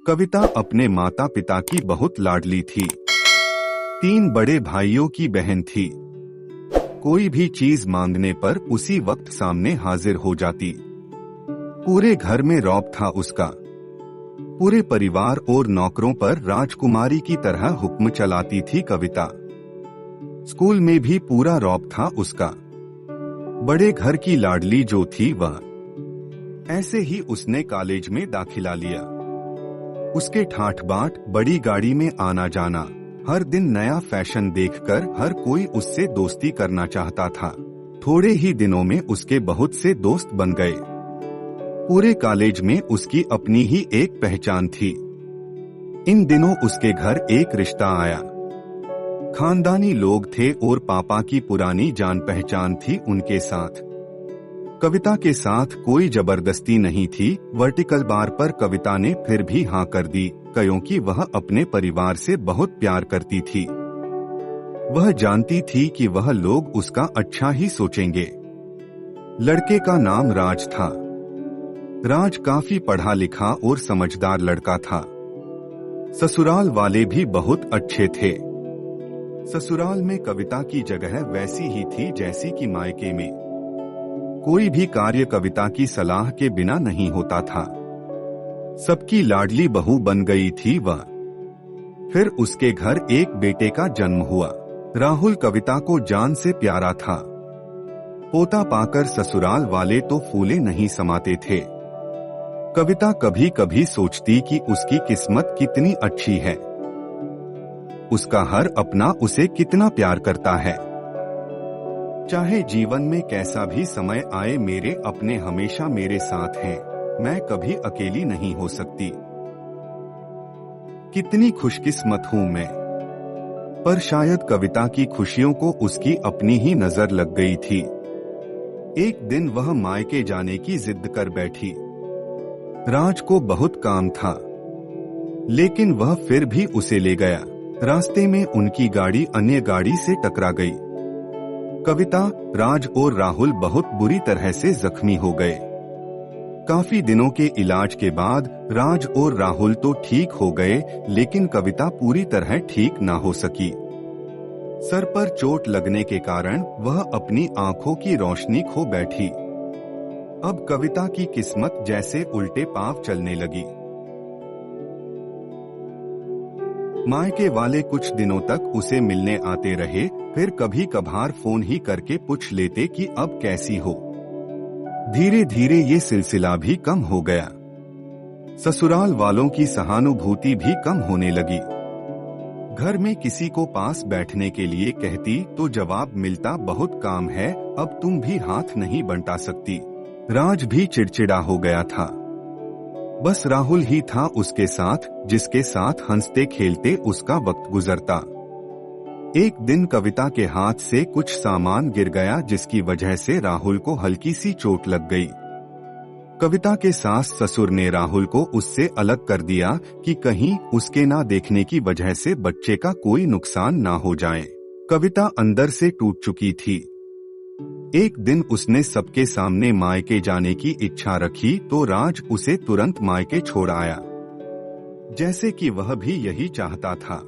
कविता अपने माता पिता की बहुत लाडली थी। 3 बड़े भाइयों की बहन थी। कोई भी चीज मांगने पर उसी वक्त सामने हाजिर हो जाती। पूरे घर में रौब था उसका। पूरे परिवार और नौकरों पर राजकुमारी की तरह हुक्म चलाती थी कविता। स्कूल में भी पूरा रौब था उसका। बड़े घर की लाडली जो थी वह। ऐसे ही उसने कॉलेज में दाखिला लिया। उसके ठाठ बाट, बड़ी गाड़ी में आना जाना, हर दिन नया फैशन देखकर हर कोई उससे दोस्ती करना चाहता था। थोड़े ही दिनों में उसके बहुत से दोस्त बन गए। पूरे कॉलेज में उसकी अपनी ही एक पहचान थी। इन दिनों उसके घर एक रिश्ता आया। खानदानी लोग थे और पापा की पुरानी जान पहचान थी उनके साथ। कविता के साथ कोई जबरदस्ती नहीं थी। वर्टिकल बार पर कविता ने फिर भी हाँ कर दी, क्योंकि वह अपने परिवार से बहुत प्यार करती थी। वह जानती थी कि वह लोग उसका अच्छा ही सोचेंगे। लड़के का नाम राज था। राज काफी पढ़ा लिखा और समझदार लड़का था। ससुराल वाले भी बहुत अच्छे थे। ससुराल में कविता की जगह वैसी ही थी जैसी कि मायके में। कोई भी कार्य कविता की सलाह के बिना नहीं होता था। सबकी लाडली बहू बन गई थी वह। फिर उसके घर एक बेटे का जन्म हुआ। राहुल कविता को जान से प्यारा था। पोता पाकर ससुराल वाले तो फूले नहीं समाते थे। कविता कभी कभी सोचती कि उसकी किस्मत कितनी अच्छी है। उसका हर अपना उसे कितना प्यार करता है। चाहे जीवन में कैसा भी समय आए, मेरे अपने हमेशा मेरे साथ हैं। मैं कभी अकेली नहीं हो सकती। कितनी खुशकिस्मत हूँ मैं। पर शायद कविता की खुशियों को उसकी अपनी ही नजर लग गई थी। एक दिन वह मायके जाने की जिद कर बैठी। राज को बहुत काम था, लेकिन वह फिर भी उसे ले गया। रास्ते में उनकी गाड़ी अन्य गाड़ी से टकरा गई। कविता, राज और राहुल बहुत बुरी तरह से जख्मी हो गए। काफी दिनों के इलाज के बाद राज और राहुल तो ठीक हो गए, लेकिन कविता पूरी तरह ठीक ना हो सकी। सर पर चोट लगने के कारण वह अपनी आंखों की रोशनी खो बैठी। अब कविता की किस्मत जैसे उल्टे पांव चलने लगी। मायके वाले कुछ दिनों तक उसे मिलने आते रहे, फिर कभी कभार फोन ही करके पूछ लेते कि अब कैसी हो। धीरे धीरे ये सिलसिला भी कम हो गया। ससुराल वालों की सहानुभूति भी कम होने लगी। घर में किसी को पास बैठने के लिए कहती तो जवाब मिलता, बहुत काम है, अब तुम भी हाथ नहीं बंटा सकती। राज भी चिड़चिड़ा हो गया था। बस राहुल ही था उसके साथ, जिसके साथ हंसते खेलते उसका वक्त गुजरता। एक दिन कविता के हाथ से कुछ सामान गिर गया, जिसकी वजह से राहुल को हल्की सी चोट लग गई। कविता के सास ससुर ने राहुल को उससे अलग कर दिया कि कहीं उसके ना देखने की वजह से बच्चे का कोई नुकसान ना हो जाए। कविता अंदर से टूट चुकी थी। एक दिन उसने सबके सामने मायके जाने की इच्छा रखी तो राज उसे तुरंत मायके छोड़ आया, जैसे कि वह भी यही चाहता था।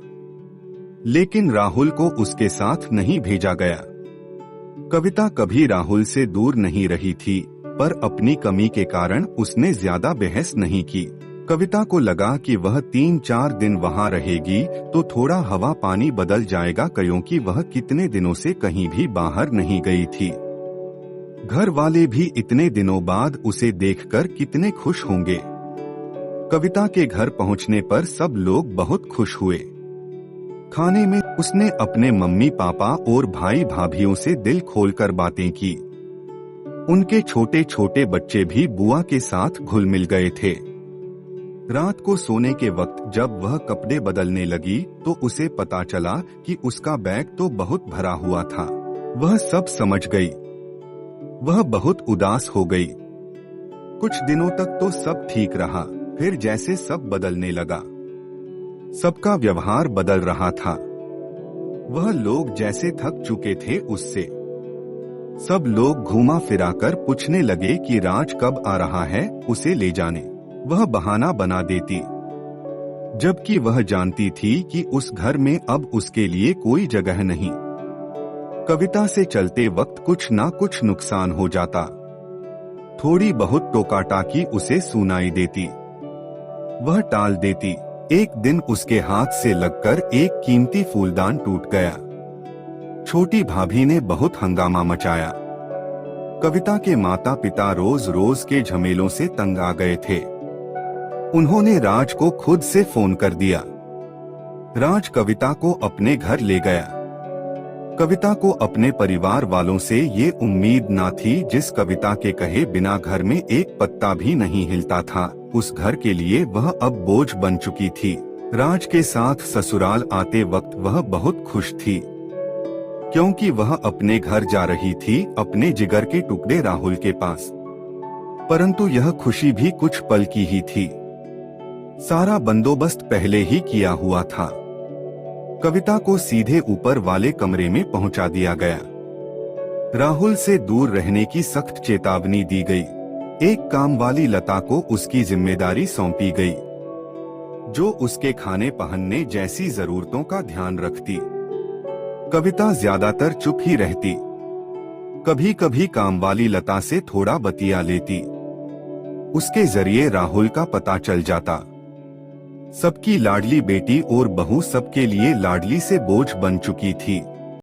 लेकिन राहुल को उसके साथ नहीं भेजा गया। कविता कभी राहुल से दूर नहीं रही थी, पर अपनी कमी के कारण उसने ज्यादा बहस नहीं की। कविता को लगा कि वह 3-4 दिन वहां रहेगी तो थोड़ा हवा पानी बदल जाएगा, क्योंकि वह कितने दिनों से कहीं भी बाहर नहीं गई थी। घर वाले भी इतने दिनों बाद उसे देखकर कितने खुश होंगे। कविता के घर पहुंचने पर सब लोग बहुत खुश हुए। खाने में उसने अपने मम्मी पापा और भाई भाभियों से दिल खोलकर बातें की। उनके छोटे छोटे बच्चे भी बुआ के साथ घुल मिल गए थे। रात को सोने के वक्त जब वह कपड़े बदलने लगी तो उसे पता चला कि उसका बैग तो बहुत भरा हुआ था। वह सब समझ गई। वह बहुत उदास हो गई। कुछ दिनों तक तो सब ठीक रहा, फिर जैसे सब बदलने लगा। सबका व्यवहार बदल रहा था। वह लोग जैसे थक चुके थे उससे। सब लोग घुमा फिराकर पूछने लगे कि राज कब आ रहा है, उसे ले जाने। वह बहाना बना देती। जबकि वह जानती थी कि उस घर में अब उसके लिए कोई जगह नहीं। कविता से चलते वक्त कुछ ना कुछ नुकसान हो जाता। थोड़ी बहुत टोकाटाकी उसे सुनाई देती, वह टाल देती। एक दिन उसके हाथ से लगकर एक कीमती फूलदान टूट गया। छोटी भाभी ने बहुत हंगामा मचाया। कविता के माता पिता रोज रोज के झमेलों से तंग आ गए थे। उन्होंने राज को खुद से फोन कर दिया। राज कविता को अपने घर ले गया। कविता को अपने परिवार वालों से ये उम्मीद ना थी। जिस कविता के कहे बिना घर में एक पत्ता भी नहीं हिलता था, उस घर के लिए वह अब बोझ बन चुकी थी। राज के साथ ससुराल आते वक्त वह बहुत खुश थी, क्योंकि वह अपने घर जा रही थी, अपने जिगर के टुकड़े राहुल के पास। परंतु यह खुशी भी कुछ पल की ही थी। सारा बंदोबस्त पहले ही किया हुआ था। कविता को सीधे ऊपर वाले कमरे में पहुंचा दिया गया। राहुल से दूर रहने की सख्त चेतावनी दी गई। एक काम वाली लता को उसकी जिम्मेदारी सौंपी गई, जो उसके खाने पहनने जैसी जरूरतों का ध्यान रखती। कविता ज्यादातर चुप ही रहती। कभी कभी काम वाली लता से थोड़ा बतिया लेती। उसके जरिए राहुल का पता चल जाता। सबकी लाडली बेटी और बहू सबके लिए लाडली से बोझ बन चुकी थी।